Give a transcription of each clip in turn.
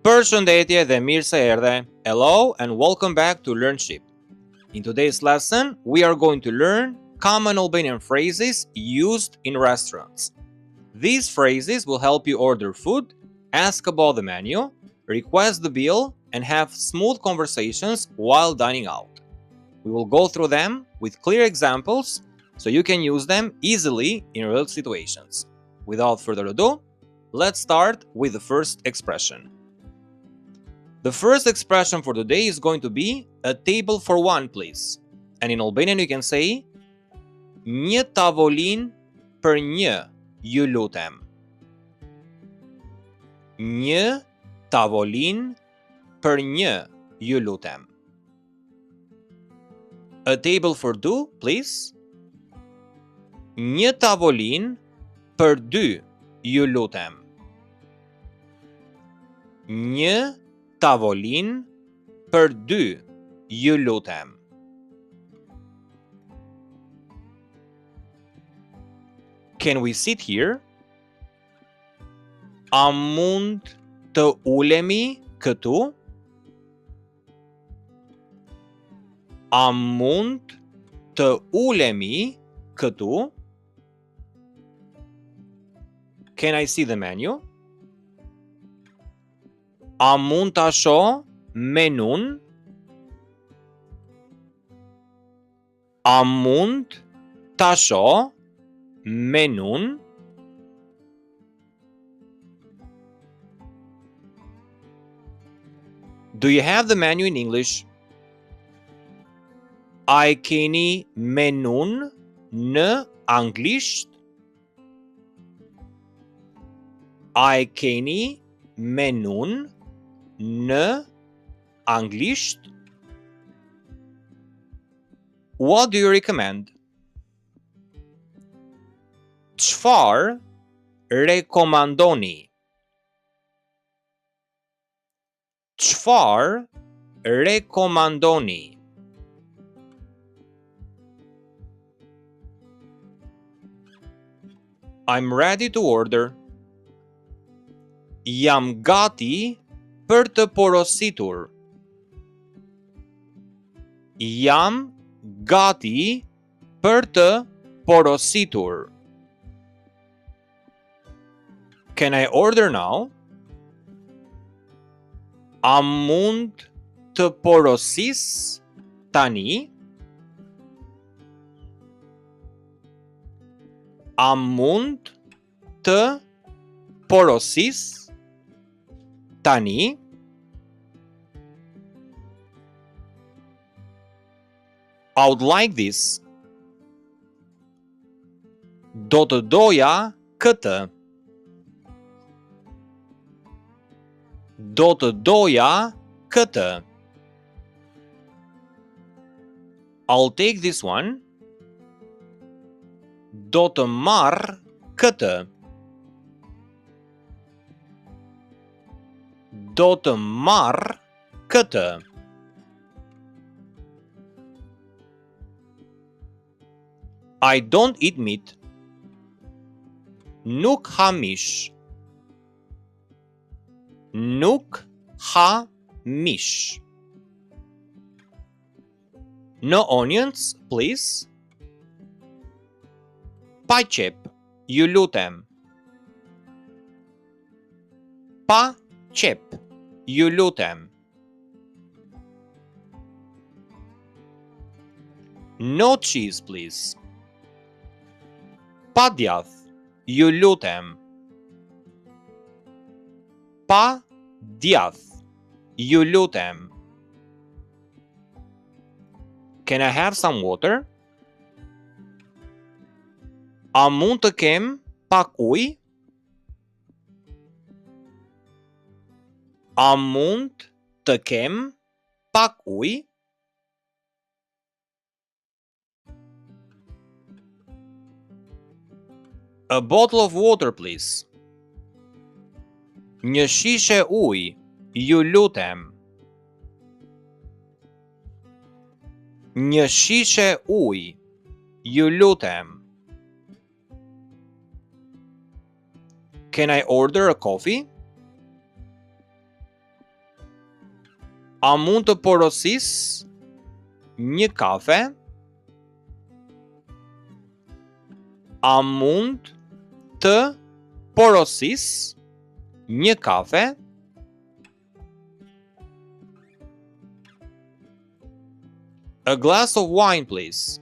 Përshëndetje dhe mirë se erdhe. Hello and welcome back to LearnShip. In today's lesson, we are going to learn common Albanian phrases used in restaurants. These phrases will help you order food, ask about the menu, request the bill, and have smooth conversations while dining out. We will go through them with clear examples so you can use them easily in real situations. Without further ado, let's start with the first expression. The first expression for today is going to be a table for one, please. And in Albanian you can say një tavolinë për një, ju lutem. Një tavolinë për një, ju lutem. A table for two, please. Një tavolinë për dy, ju lutem. Një tavolinë për dy, ju lutem. Can we sit here? A mund të ulemi këtu? A mund të ulemi këtu? Can I see the menu? A mund ta shoh menun? A mund ta shoh menun? Do you have the menu in English? A e keni menun në anglisht? A e keni menun në anglisht? What do you recommend? Çfarë rekomandoni? Çfarë rekomandoni? I'm ready to order. Jam gati për të porositur. Jam gati për të porositur. Can I order now? A mund të porosis tani? A mund të porosis tani? I would like this. Do të doja këtë. Do të doja këtë. I'll take this one. Do të marr këtë. Do të marr këtë. I don't eat meat. Nuk ha mish. Nuk ha mish. No onions, please. Pa qep, ju lutem. Pa qep, ju lutem. No cheese, please. Pa djath, ju lutem. Pa djath, ju lutem. Can I have some water? A mund të kem pak ujë? A mund të kem pak ujë? A bottle of water, please. Një shishe ujë, ju lutem. Një shishe ujë, ju lutem. Can I order a coffee? A mund të porosis një kafe? A mund të porosis një kafe? A glass of wine, please.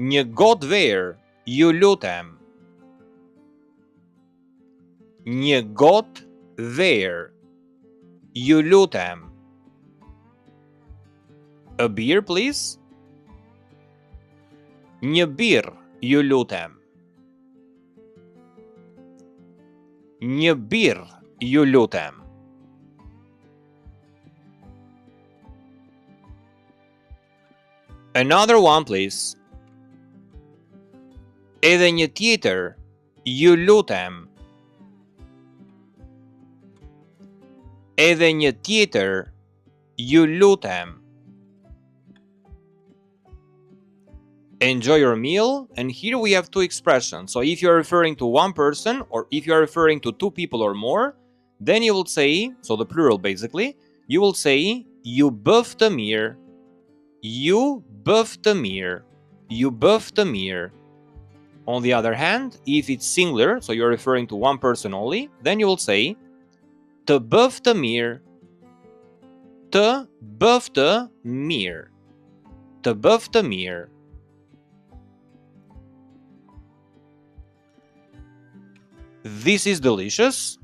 Një gotë verë, ju lutem. Një gotë verë, ju lutem. A beer, please. Një birë, ju lutem. Një birë, ju lutem. Another one, please. Edhe një tjetër, ju lutem. Edhe një tjetër, ju lutem. Enjoy your meal, and here we have two expressions. So if you're referring to one person, or if you're referring to two people or more, then you will say, so the plural basically, you will say, ju bëf të mirë. Ju bëf të mirë. Ju bëf të mirë. On the other hand, if it's singular, so you're referring to one person only, then you will say, të bëf të mirë. Të bëf të mirë. Të bëf të mirë. This is delicious.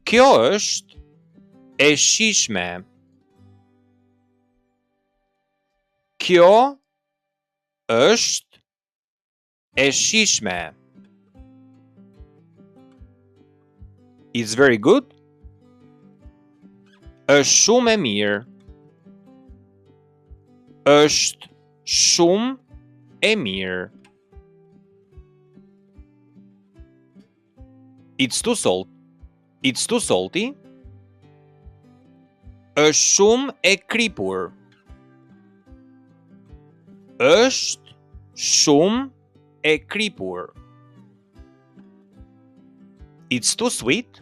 Kjo është e shijshme. Kjo është e shijshme. It's very good. Është shumë e mirë. Është shumë e mirë. It's too salt. It's too salty. Është shumë e kripur. Është shumë e kripur. It's too sweet.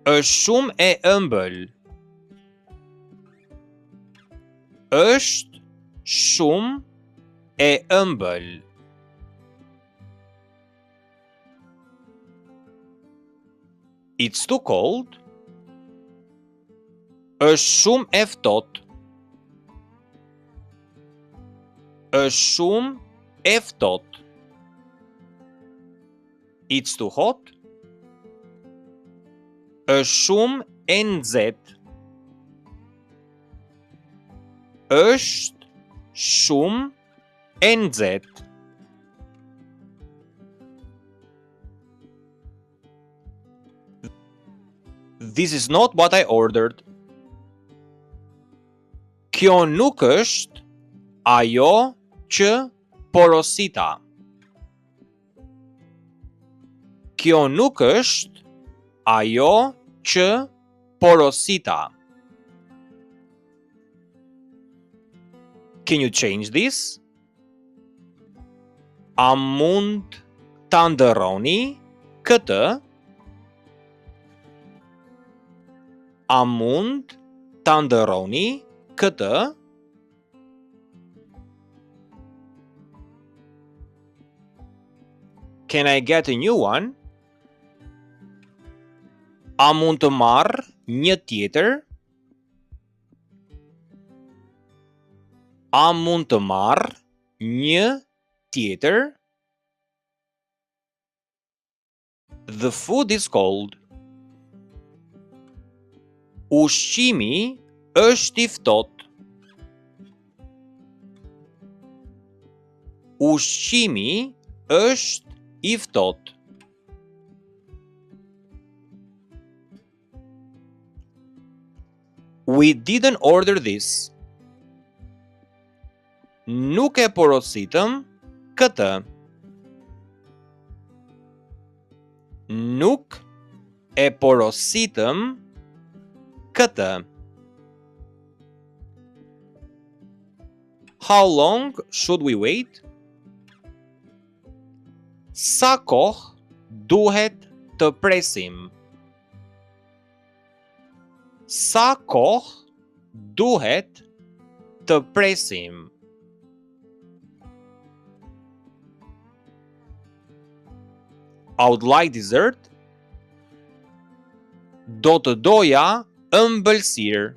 Është shumë e ëmbël. Është shumë e ëmbël. It's too cold. Është shumë e ftohtë. Është shumë e ftohtë. It's too hot. Është shumë e nxehtë. Është shumë e nxehtë. This is not what I ordered. Kjo nuk është ajo që porosita. Kjo nuk është ajo që porosita. Can you change this? A mund ta ndërroni këtë? A mund ta ndërroni këtë? Can I get a new one? A mund të marr një tjetër? A mund të marr një tjetër? The food is cold. Ushqimi është i ftohtë. Ushqimi është i ftohtë. We didn't order this. Nuk e porositëm këtë. Nuk e porositëm këtë. How long should we wait? Sa kohë duhet të presim? Sa kohë duhet të presim? I would like dessert. Do të doja ëmbëlsirë.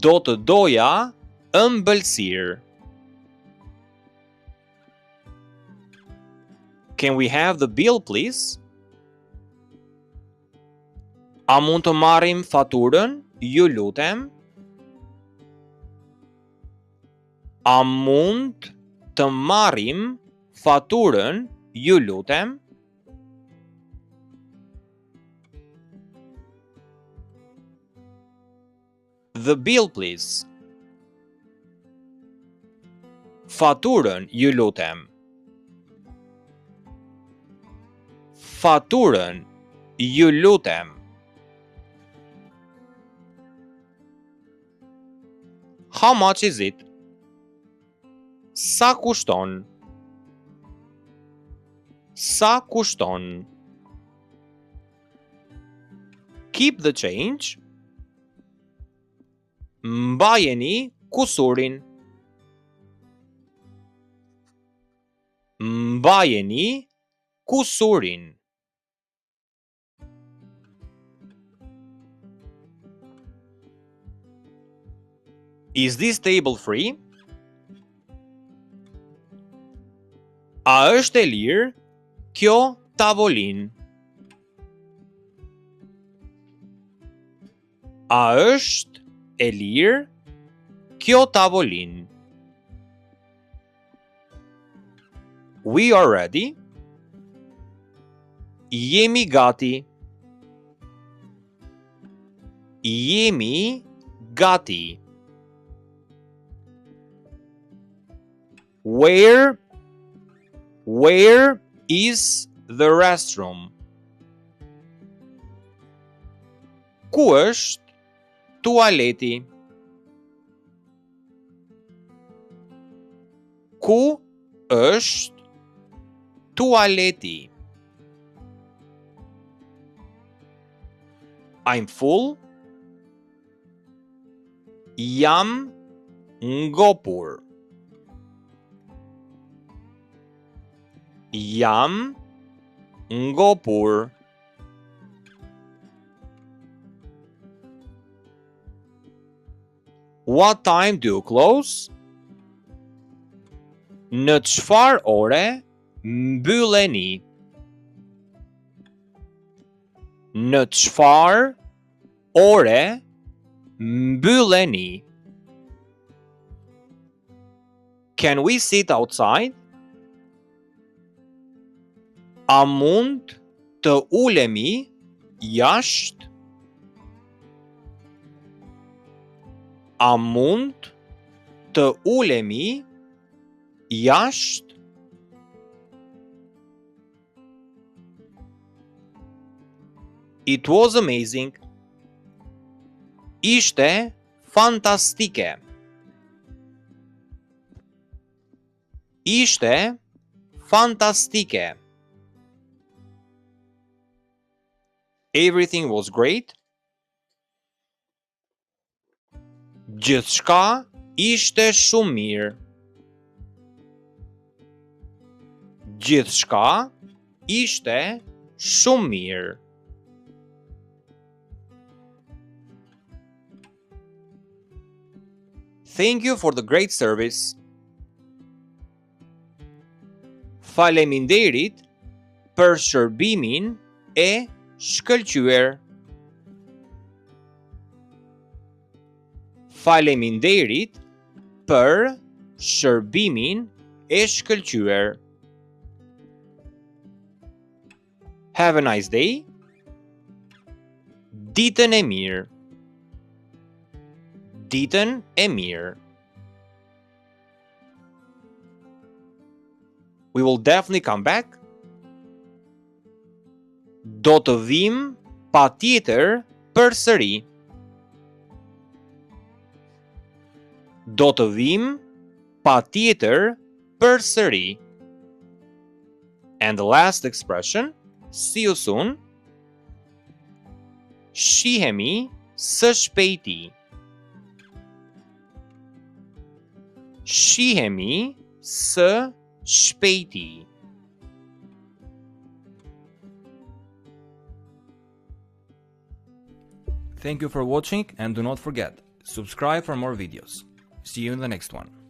Do të doja ëmbëlsirë. Can we have the bill, please? A mund të marrim faturën, ju lutem? A mund të marrim faturën, ju lutem? The bill, please. Faturën, ju lutem. Faturën, ju lutem. How much is it? Sa kushton? Sa kushton? Keep the change. Mbajeni kusurin. Mbajeni kusurin. Is this table free? A është e lirë kjo tavolinë? A është e lirë kjo tavolinë? We are ready. Jemi gati. Jemi gati. Where is the restroom? Ku është tualeti? Ku është tualeti? I'm full. Jam ngopur. Jam ngopur. What time do you close? Në çfarë ore mbylleni? Në çfarë ore mbylleni? Can we sit outside? A mund të ulemi jashtë? A mund të ulemi jashtë? It was amazing. Ishte fantastike. Ishte fantastike. Everything was great. Gjithçka ishte shumë mirë. Gjithçka ishte shumë mirë. Thank you for the great service. Faleminderit për shërbimin e shkëlqyer. Faleminderit për shërbimin e shkëlqyer. Have a nice day. Ditën e mirë. Ditën e mirë. We will definitely come back. Do të vim patjetër përsëri. Do të vim patjetër përsëri. And the last expression, see you soon. Shihemi së shpejti. Shihemi së shpejti. Thank you for watching and do not forget, subscribe for more videos. See you in the next one.